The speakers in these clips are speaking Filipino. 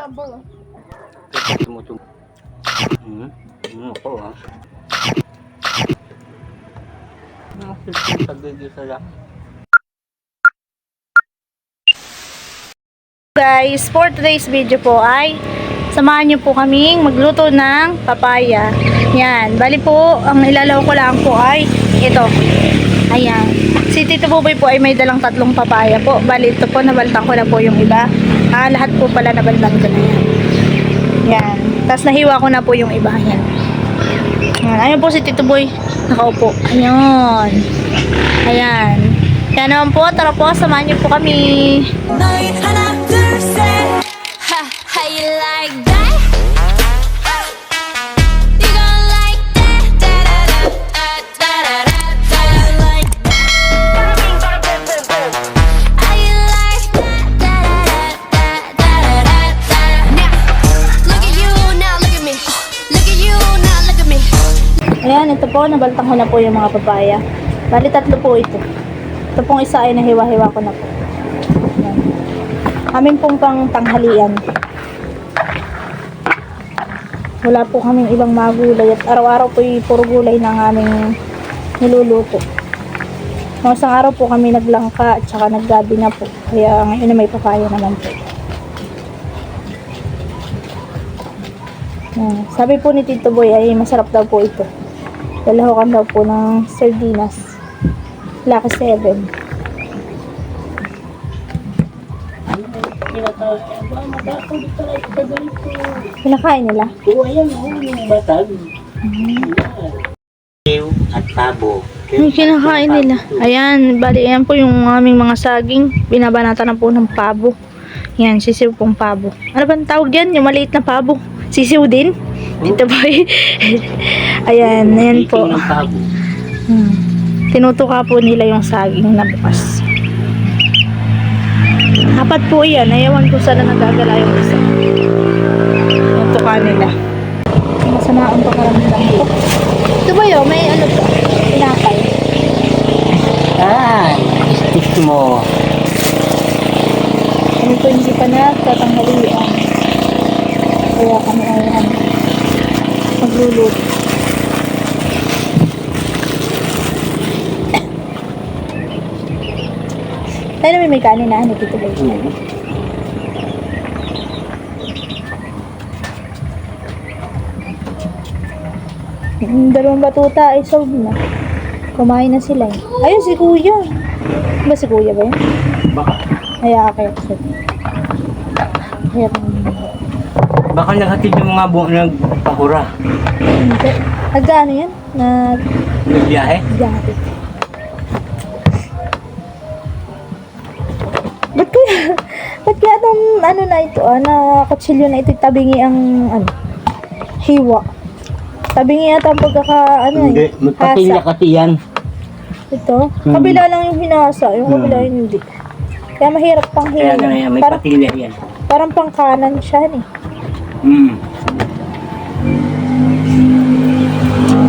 Abo. Tumutum. Ako ah. Pag-gigisa lang. Guys, for today's video po ay samahan niyo po kaming magluto ng papaya. Yan, bali po ang ilalaw ko lang po ay ito. Ayan. Si Tito Buboy po ay may dalang 3 papaya po. Bali ito po, nabaltang ko na po yung iba. Lahat po pala nabaltang ko na yan. Yan. Tapos nahiwa ko na po yung iba. Yan. Yan. Ayan po si Tito Boy. Nakaupo. Ayan. Ayan. Yan naman po. Tara po, samahan niyo po kami. How you like that? You gon' like that? Da da da da da da da. Like how you like that? Da da da da da da. Now look at you, now look at me. Look at you, now look at me. Ayan, ito po, nabaltang ko na po yung mga papaya. Bali 3 po ito. Ito pong isa ay nahiwa-hiwa ko na po. Ayan. Amin pong pang tanghalian. Wala po kaming ibang mga gulay at araw-araw po yung puro gulay ng aming niluluto. Mga isang araw po kami naglangka at saka naggabi na po. Kaya ngayon na may papaya naman po. Sabi po ni Tito Boy ay masarap daw po ito. Dalahokan daw po ng sardinas. Lucky 7. Kinakain nila? Oo, ayan o. Yung batag. At pabo. Ay, kinakain nila. Ayan, bali, ayan po yung aming mga saging. Binabanata na po ng pabo. Yan, sisiw pong pabo. Ano ba ang tawag yan? Yung maliit na pabo. Sisiw din? Dito ba ayan, ayan po. Tinutuka po nila yung saging na bukas. Apat po yan. Ayawan ko sana nagagala yung isa. Yung tuka nila. Masanaan pa karamihan po. Ito ba yun? May ano po? Pinakay. Stick mo. Kami po hindi pa nagtatanghalian. Kaya kami ay magluluto. Tayo namin may kanin na. Ano dito ba yun? Yung 2 batuta ay solve na. Kumain na sila. Ayun si Kuya. Ba si Kuya ba yun? Baka. Ay, akit. Kaya Baka naghatid yung mga nagpahura. hindi. Nagano yan? Nagbiyahe? Nagbiyahe. Ba't kaya itong ano na ito, na kutsilyo na ito, tabingi ang hiwa. Tabingi yata ang pagkaka, Hindi, magpatilya kasi yan. Ito, kabila lang yung hinasa, yung kabila hindi. Kaya mahirap pang Kaya hiwa. may patilya yan. Parang pang kanan siya eh.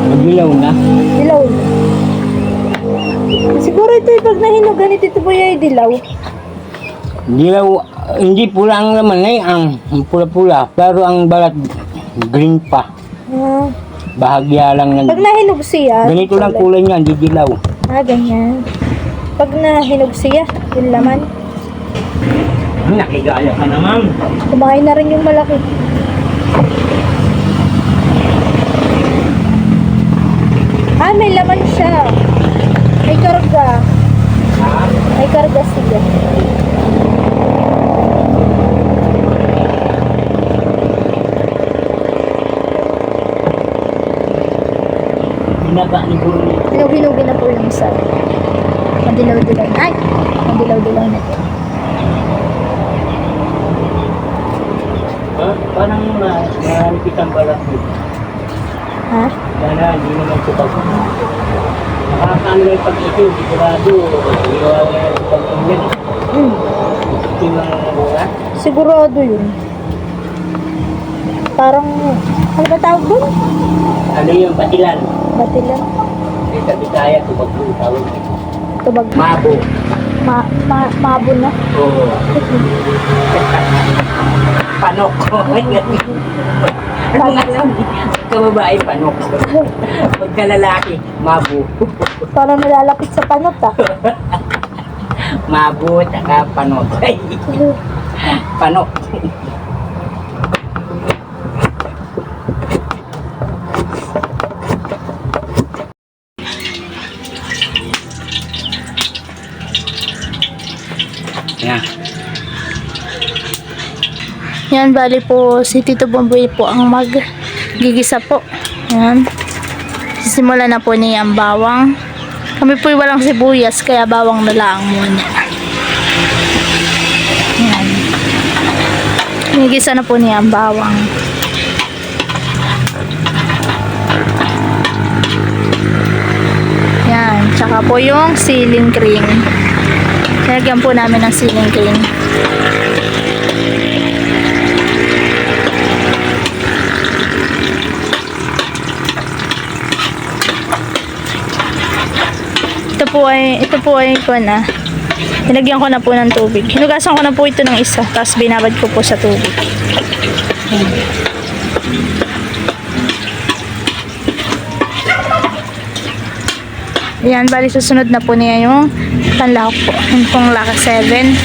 Magdilaw na. Dilaw. Siguro ito pag nahinog ganito ito po yung dilaw. Dilaw, hindi pula ang laman eh, ang pula-pula. Pero ang balat, green pa. Bahagya lang ng... Pag nahinog siya, Ganito lang kulay niya, hindi dilaw. ganyan. Pag nahinog siya, yung laman. Nakigaya ka naman. Kumain na rin yung malaki. May laman siya. May karga. May karga siya. Binaba ni Guru. Hinug-hinugin na po yung isa. Madilaw-dilaw. Ay! Madilaw-dilaw na po. Parang malipit ang balat mo. Ha? Sana hindi naman supag. Nakakaano lang pag-ito, sigurado. Iwawa yung pag-ingin. Ito lang bunga. Sigurado yun. Parang, ano ba tawag doon? Ano yung patilan? Batilan. Sa Bisaya, tubag yung tawag nito. Tubag. Mabo. Mabo na. Oo. Panok. Ano nga lang, kababae, panok. Pagka lalaki, mabo. Parang nalalapit sa panot ah. Mabo, tsaka panok. Panok. Yan. Yan, bali po, si Tito Bomboy po ang mag-gigisa po. Yan. Sisimula na po niya ang bawang. Kami po walang sibuyas, kaya bawang na lang muna. Yan. Gigisa na po niya ang bawang. Yan. Tsaka po yung siling cream. Lagyan po namin ng siling cream. Ito po ay ko na. Nilagyan ko na po ng tubig. Hinugasan ko na po ito ng isa, tapos binabad ko po sa tubig. Ayan, bali susunod na po niya yung panlahok po. Yung pong laka 7.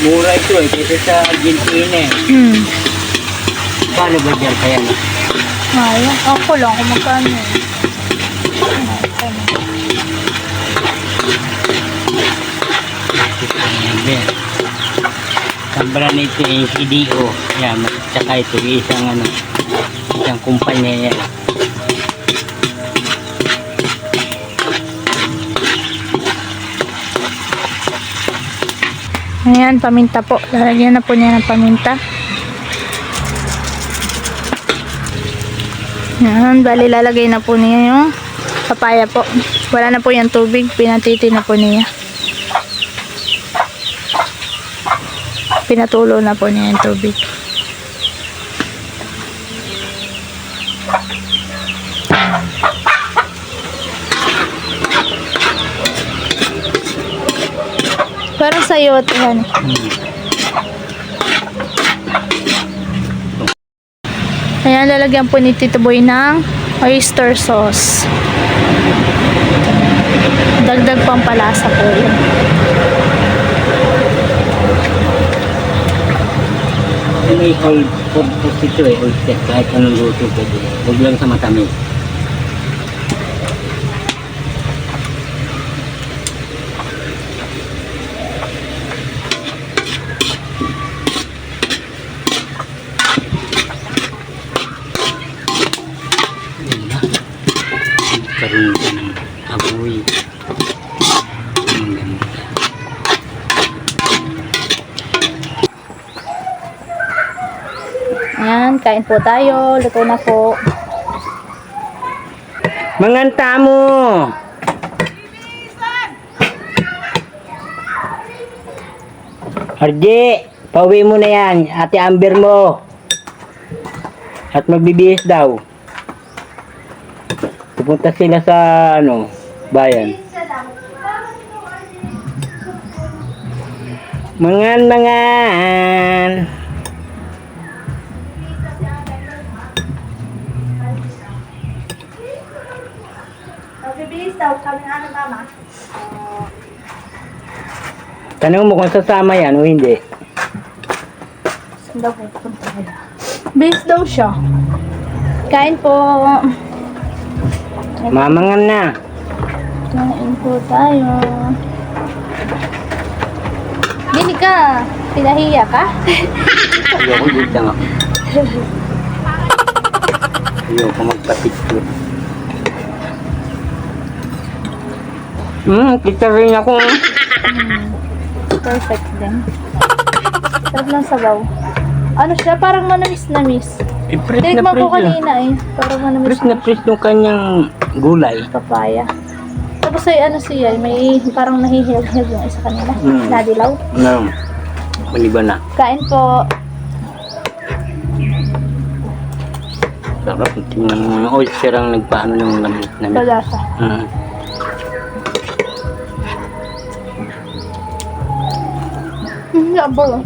Mura ito eh, kaysa sa Argentina eh. Paano ba dyan kaya na? Ayun, ako lang kung magkano. Ayan. Sambara nito yung CDO. Yan, tsaka ito isang kumpanya yan. Ayan, paminta po. Lalagyan na po niya ng paminta. Ayan, bali lalagay na po niya yung papaya po. Wala na po yung tubig. Pinatiti na po niya. Pinatulo na po niya yung tubig. Parang sa'yo ito yan. Ayan, lalagyan po ni Tito Boy ng oyster sauce. Dagdag pampalasa po yun. May hold ito eh, oyster, kahit anong luto pwede. Huwag lang sa matamis. Karoon ka ng apoy. Ang ganda. Ayan, kain po tayo. Luto na po. Manganta mo! Arje, pauwi mo na yan. Ate Amber mo. At magbibihis daw. Pupunta sila sa bayan. Mangan. Magbibihis daw kami ano mama? Tanong mo kung sasama yan o hindi. Saan daw pupunta nila? Bihis daw siya. Kain po. Mamangan na. Kain po tayo. Gini ka. Pinahiya ka? Ayoko dito nga. Ayoko magpa-picture. Kita rin ako. Perfect din. Sarap ng sabaw. Ano siya? Parang manamis-namis. Press na Tinikman ko press yun. kanina eh. Parang Press na manamis-namis. press yung kanyang gulay. Papaya. Tapos ay ano siya, may parang nahihilog-hilog yung isa kanila. Nadilaw. No. Maliba na. Kain po. Sarap. Tingnan mo, oyster ang nagpaano ng lamin. Kalasa. Abo.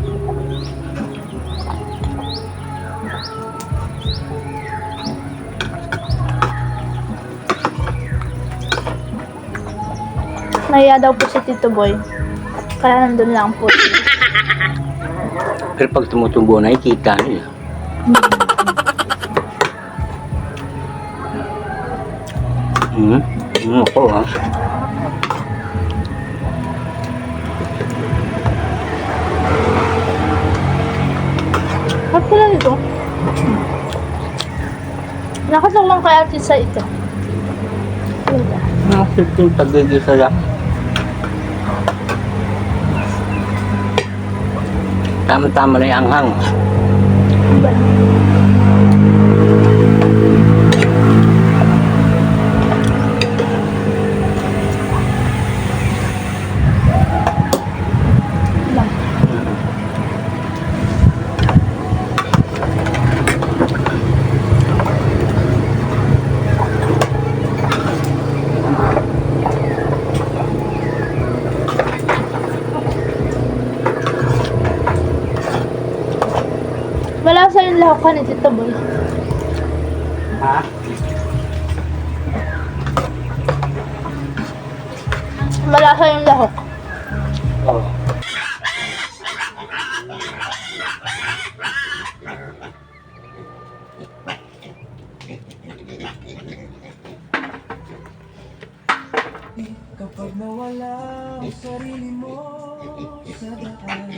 Naiya daw po si Tito Boy. Kaya nandun lang po. Pero pag tumutubo na, ikita nila. Ako ah. At pala nito. Nakasawang kaya sa ito. Nakasip yung tagigisa lang. Tama-tama na yung anghang. Malasa yung lahok ka ni Tito Boy. Ha? Malasa yung lahok. Oo. Kapag nawala ang sarili mo sa daan,